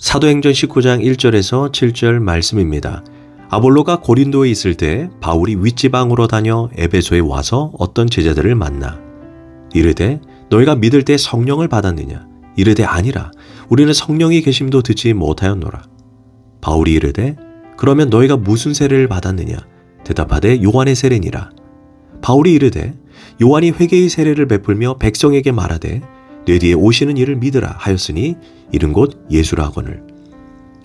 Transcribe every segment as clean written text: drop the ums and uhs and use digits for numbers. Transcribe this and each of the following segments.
사도행전 19장 1절에서 7절 말씀입니다. 아볼로가 고린도에 있을 때 바울이 윗지방으로 다녀 에베소에 와서 어떤 제자들을 만나 이르되 너희가 믿을 때 성령을 받았느냐? 이르되 아니라 우리는 성령이 계심도 듣지 못하였노라. 바울이 이르되 그러면 너희가 무슨 세례를 받았느냐? 대답하되 요한의 세례니라. 바울이 이르되 요한이 회개의 세례를 베풀며 백성에게 말하되 내 뒤에 오시는 이를 믿으라 하였으니 이른 곧 예수라 하거늘.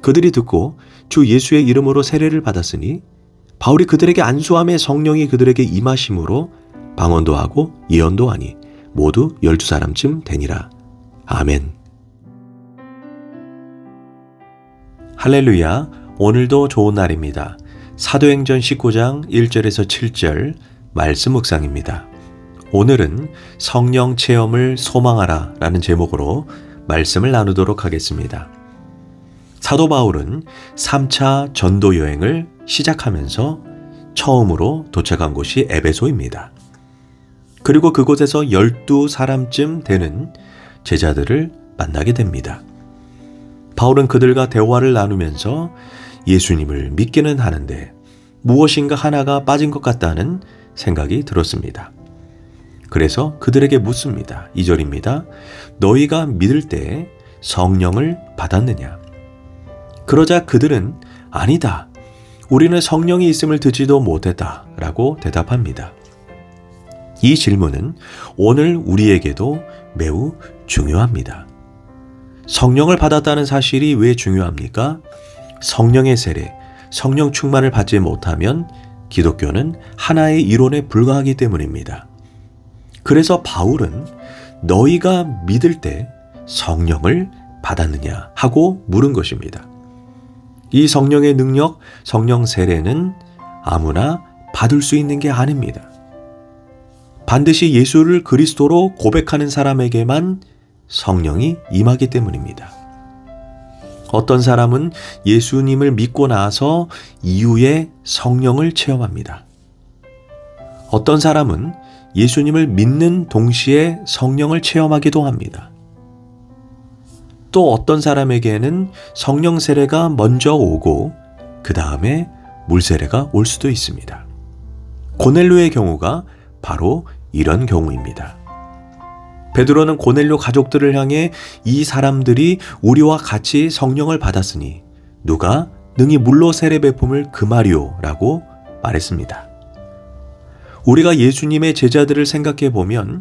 그들이 듣고 주 예수의 이름으로 세례를 받았으니 바울이 그들에게 안수함에 성령이 그들에게 임하심으로 방언도 하고 예언도 하니 모두 12사람쯤 되니라. 아멘. 할렐루야. 오늘도 좋은 날입니다. 사도행전 19장 1절에서 7절 말씀 묵상입니다. 오늘은 성령 체험을 소망하라 라는 제목으로 말씀을 나누도록 하겠습니다. 사도 바울은 3차 전도 여행을 시작하면서 처음으로 도착한 곳이 에베소입니다. 그리고 그곳에서 12사람쯤 되는 제자들을 만나게 됩니다. 바울은 그들과 대화를 나누면서 예수님을 믿기는 하는데 무엇인가 하나가 빠진 것 같다는 생각이 들었습니다. 그래서 그들에게 묻습니다. 2절입니다. 너희가 믿을 때 성령을 받았느냐? 그러자 그들은 아니다. 우리는 성령이 있음을 듣지도 못했다 라고 대답합니다. 이 질문은 오늘 우리에게도 매우 중요합니다. 성령을 받았다는 사실이 왜 중요합니까? 성령의 세례, 성령 충만을 받지 못하면 기독교는 하나의 이론에 불과하기 때문입니다. 그래서 바울은 너희가 믿을 때 성령을 받았느냐 하고 물은 것입니다. 이 성령의 능력, 성령 세례는 아무나 받을 수 있는 게 아닙니다. 반드시 예수를 그리스도로 고백하는 사람에게만 성령이 임하기 때문입니다. 어떤 사람은 예수님을 믿고 나서 이후에 성령을 체험합니다. 어떤 사람은 예수님을 믿는 동시에 성령을 체험하기도 합니다. 또 어떤 사람에게는 성령 세례가 먼저 오고 그 다음에 물 세례가 올 수도 있습니다. 고넬료의 경우가 바로 이런 경우입니다. 베드로는 고넬료 가족들을 향해 이 사람들이 우리와 같이 성령을 받았으니 누가 능히 물로 세례 베품을 금하리오 라고 말했습니다. 우리가 예수님의 제자들을 생각해 보면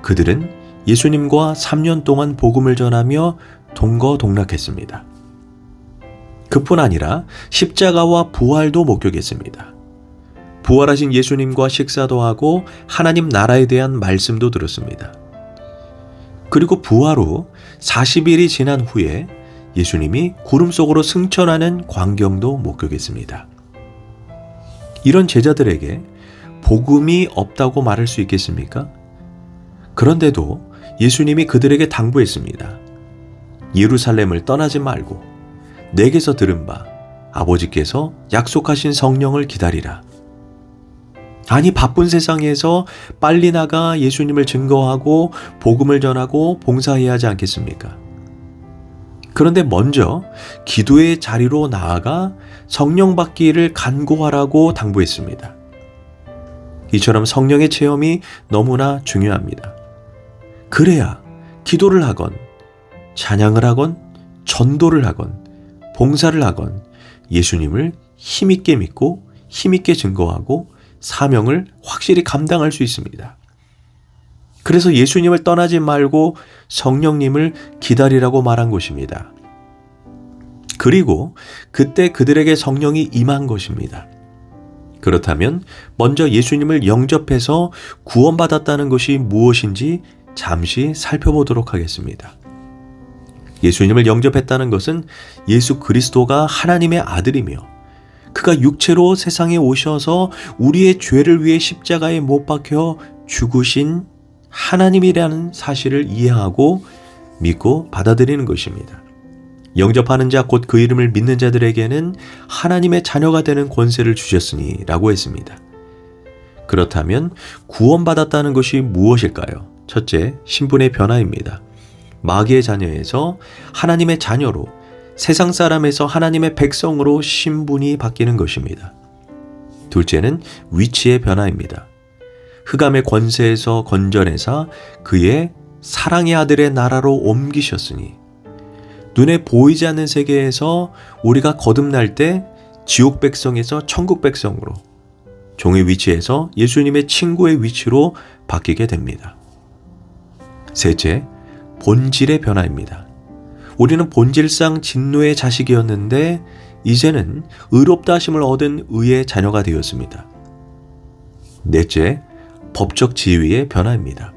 그들은 예수님과 3년 동안 복음을 전하며 동거동락했습니다. 그뿐 아니라 십자가와 부활도 목격했습니다. 부활하신 예수님과 식사도 하고 하나님 나라에 대한 말씀도 들었습니다. 그리고 부활 후 40일이 지난 후에 예수님이 구름 속으로 승천하는 광경도 목격했습니다. 이런 제자들에게 복음이 없다고 말할 수 있겠습니까? 그런데도 예수님이 그들에게 당부했습니다. 예루살렘을 떠나지 말고 내게서 들은 바 아버지께서 약속하신 성령을 기다리라. 아니 바쁜 세상에서 빨리 나가 예수님을 증거하고 복음을 전하고 봉사해야 하지 않겠습니까? 그런데 먼저 기도의 자리로 나아가 성령 받기를 간구하라고 당부했습니다. 이처럼 성령의 체험이 너무나 중요합니다. 그래야 기도를 하건 찬양을 하건 전도를 하건 봉사를 하건 예수님을 힘있게 믿고 힘있게 증거하고 사명을 확실히 감당할 수 있습니다. 그래서 예수님을 떠나지 말고 성령님을 기다리라고 말한 것입니다. 그리고 그때 그들에게 성령이 임한 것입니다. 그렇다면 먼저 예수님을 영접해서 구원받았다는 것이 무엇인지 잠시 살펴보도록 하겠습니다. 예수님을 영접했다는 것은 예수 그리스도가 하나님의 아들이며 그가 육체로 세상에 오셔서 우리의 죄를 위해 십자가에 못 박혀 죽으신 하나님이라는 사실을 이해하고 믿고 받아들이는 것입니다. 영접하는 자 곧 그 이름을 믿는 자들에게는 하나님의 자녀가 되는 권세를 주셨으니 라고 했습니다. 그렇다면 구원받았다는 것이 무엇일까요? 첫째, 신분의 변화입니다. 마귀의 자녀에서 하나님의 자녀로 세상 사람에서 하나님의 백성으로 신분이 바뀌는 것입니다. 둘째는 위치의 변화입니다. 흑암의 권세에서 건져내사 그의 사랑의 아들의 나라로 옮기셨으니 눈에 보이지 않는 세계에서 우리가 거듭날 때 지옥 백성에서 천국 백성으로 종의 위치에서 예수님의 친구의 위치로 바뀌게 됩니다. 셋째, 본질의 변화입니다. 우리는 본질상 진노의 자식이었는데 이제는 의롭다 하심을 얻은 의의 자녀가 되었습니다. 넷째, 법적 지위의 변화입니다.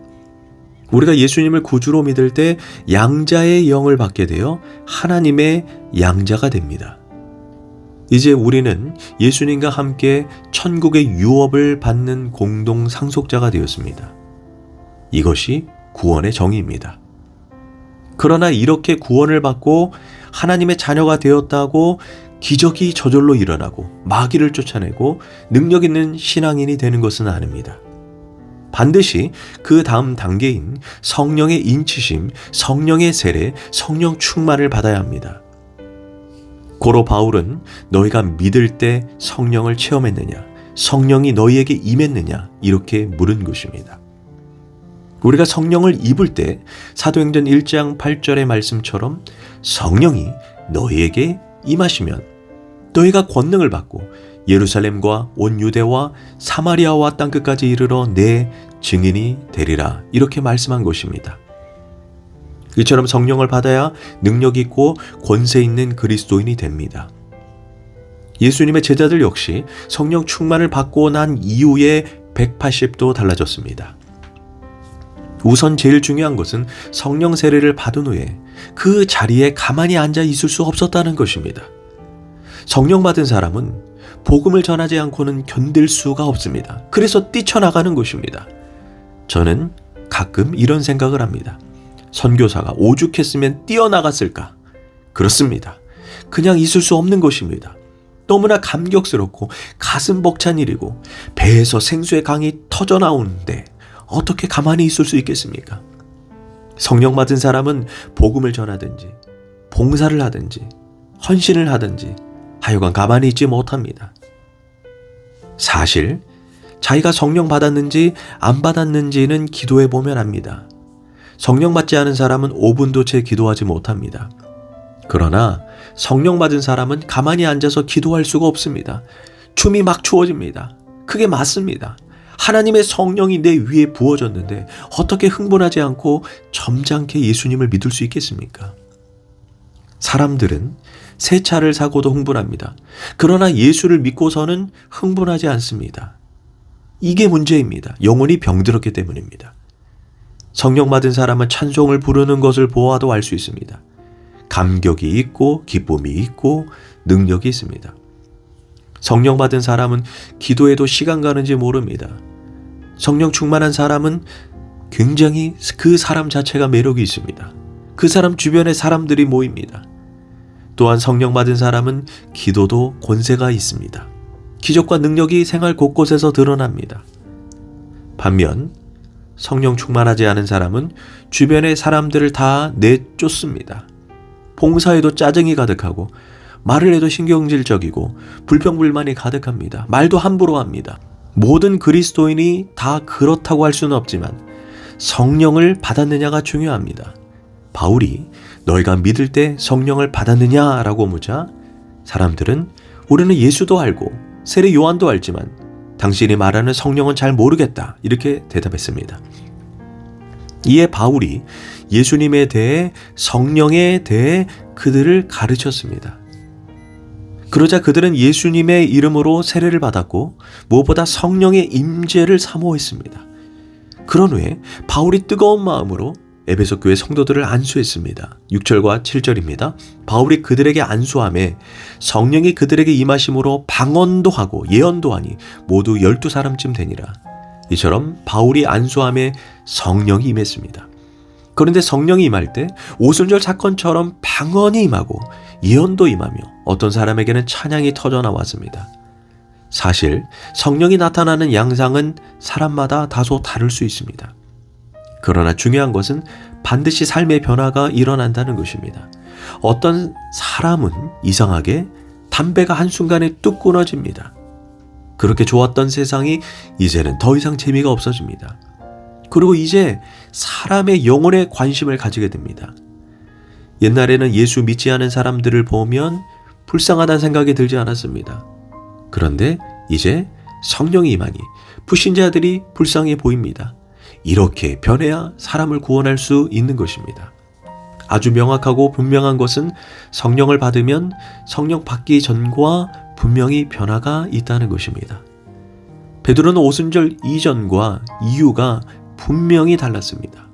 우리가 예수님을 구주로 믿을 때 양자의 영을 받게 되어 하나님의 양자가 됩니다. 이제 우리는 예수님과 함께 천국의 유업을 받는 공동 상속자가 되었습니다. 이것이 구원의 정의입니다. 그러나 이렇게 구원을 받고 하나님의 자녀가 되었다고 기적이 저절로 일어나고 마귀를 쫓아내고 능력 있는 신앙인이 되는 것은 아닙니다. 반드시 그 다음 단계인 성령의 인치심, 성령의 세례, 성령 충만을 받아야 합니다. 고로 바울은 너희가 믿을 때 성령을 체험했느냐, 성령이 너희에게 임했느냐 이렇게 물은 것입니다. 우리가 성령을 입을 때 사도행전 1장 8절의 말씀처럼 성령이 너희에게 임하시면 너희가 권능을 받고 예루살렘과 온 유대와 사마리아와 땅끝까지 이르러 내 증인이 되리라 이렇게 말씀한 것입니다. 이처럼 성령을 받아야 능력 있고 권세 있는 그리스도인이 됩니다. 예수님의 제자들 역시 성령 충만을 받고 난 이후에 180도 달라졌습니다. 우선 제일 중요한 것은 성령 세례를 받은 후에 그 자리에 가만히 앉아 있을 수 없었다는 것입니다. 성령 받은 사람은 복음을 전하지 않고는 견딜 수가 없습니다. 그래서 뛰쳐나가는 것입니다. 저는 가끔 이런 생각을 합니다. 선교사가 오죽했으면 뛰어나갔을까? 그렇습니다. 그냥 있을 수 없는 것입니다. 너무나 감격스럽고 가슴 벅찬 일이고 배에서 생수의 강이 터져나오는데 어떻게 가만히 있을 수 있겠습니까? 성령 받은 사람은 복음을 전하든지 봉사를 하든지 헌신을 하든지 하여간 가만히 있지 못합니다. 사실 자기가 성령 받았는지 안 받았는지는 기도해 보면 압니다. 성령 받지 않은 사람은 5분도 채 기도하지 못합니다. 그러나 성령 받은 사람은 가만히 앉아서 기도할 수가 없습니다. 춤이 막 추어집니다. 그게 맞습니다. 하나님의 성령이 내 위에 부어졌는데 어떻게 흥분하지 않고 점잖게 예수님을 믿을 수 있겠습니까? 사람들은 새 차를 사고도 흥분합니다. 그러나 예수를 믿고서는 흥분하지 않습니다. 이게 문제입니다. 영혼이 병들었기 때문입니다. 성령 받은 사람은 찬송을 부르는 것을 보아도 알 수 있습니다. 감격이 있고 기쁨이 있고 능력이 있습니다. 성령 받은 사람은 기도해도 시간 가는지 모릅니다. 성령 충만한 사람은 굉장히 그 사람 자체가 매력이 있습니다. 그 사람 주변에 사람들이 모입니다. 또한 성령 받은 사람은 기도도 권세가 있습니다. 기적과 능력이 생활 곳곳에서 드러납니다. 반면 성령 충만하지 않은 사람은 주변의 사람들을 다 내쫓습니다. 봉사에도 짜증이 가득하고 말을 해도 신경질적이고 불평불만이 가득합니다. 말도 함부로 합니다. 모든 그리스도인이 다 그렇다고 할 수는 없지만 성령을 받았느냐가 중요합니다. 바울이 너희가 믿을 때 성령을 받았느냐라고 묻자 사람들은 우리는 예수도 알고 세례 요한도 알지만 당신이 말하는 성령은 잘 모르겠다 이렇게 대답했습니다. 이에 바울이 예수님에 대해 성령에 대해 그들을 가르쳤습니다. 그러자 그들은 예수님의 이름으로 세례를 받았고 무엇보다 성령의 임재를 사모했습니다. 그런 후에 바울이 뜨거운 마음으로 에베소 교회 성도들을 안수했습니다. 6절과 7절입니다. 바울이 그들에게 안수하매 성령이 그들에게 임하심으로 방언도 하고 예언도 하니 모두 12사람쯤 되니라. 이처럼 바울이 안수함에 성령이 임했습니다. 그런데 성령이 임할 때 오순절 사건처럼 방언이 임하고 예언도 임하며 어떤 사람에게는 찬양이 터져 나왔습니다. 사실 성령이 나타나는 양상은 사람마다 다소 다를 수 있습니다. 그러나 중요한 것은 반드시 삶의 변화가 일어난다는 것입니다. 어떤 사람은 이상하게 담배가 한순간에 뚝 끊어집니다. 그렇게 좋았던 세상이 이제는 더 이상 재미가 없어집니다. 그리고 이제 사람의 영혼에 관심을 가지게 됩니다. 옛날에는 예수 믿지 않은 사람들을 보면 불쌍하다는 생각이 들지 않았습니다. 그런데 이제 성령이 임하니 불신자들이 불쌍해 보입니다. 이렇게 변해야 사람을 구원할 수 있는 것입니다. 아주 명확하고 분명한 것은 성령을 받으면 성령 받기 전과 분명히 변화가 있다는 것입니다. 베드로는 오순절 이전과 이후가 분명히 달랐습니다.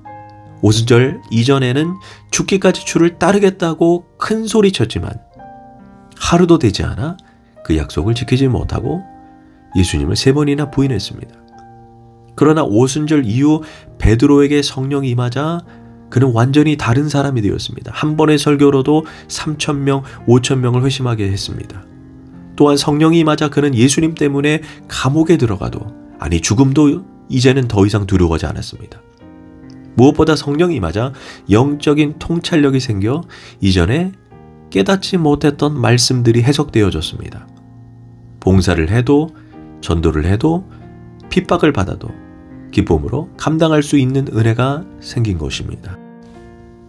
오순절 이전에는 죽기까지 주를 따르겠다고 큰 소리 쳤지만 하루도 되지 않아 그 약속을 지키지 못하고 예수님을 3번이나 부인했습니다. 그러나 오순절 이후 베드로에게 성령이 임하자 그는 완전히 다른 사람이 되었습니다. 한 번의 설교로도 3,000명, 5,000명을 회심하게 했습니다. 또한 성령이 임하자 그는 예수님 때문에 감옥에 들어가도, 아니 죽음도 이제는 더 이상 두려워하지 않았습니다. 무엇보다 성령이 임하자 영적인 통찰력이 생겨 이전에 깨닫지 못했던 말씀들이 해석되어졌습니다. 봉사를 해도, 전도를 해도, 핍박을 받아도 기쁨으로 감당할 수 있는 은혜가 생긴 것입니다.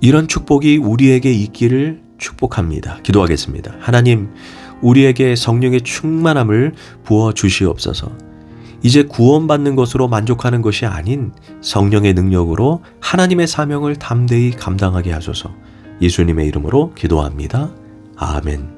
이런 축복이 우리에게 있기를 축복합니다. 기도하겠습니다. 하나님, 우리에게 성령의 충만함을 부어 주시옵소서. 이제 구원받는 것으로 만족하는 것이 아닌 성령의 능력으로 하나님의 사명을 담대히 감당하게 하소서. 예수님의 이름으로 기도합니다. 아멘.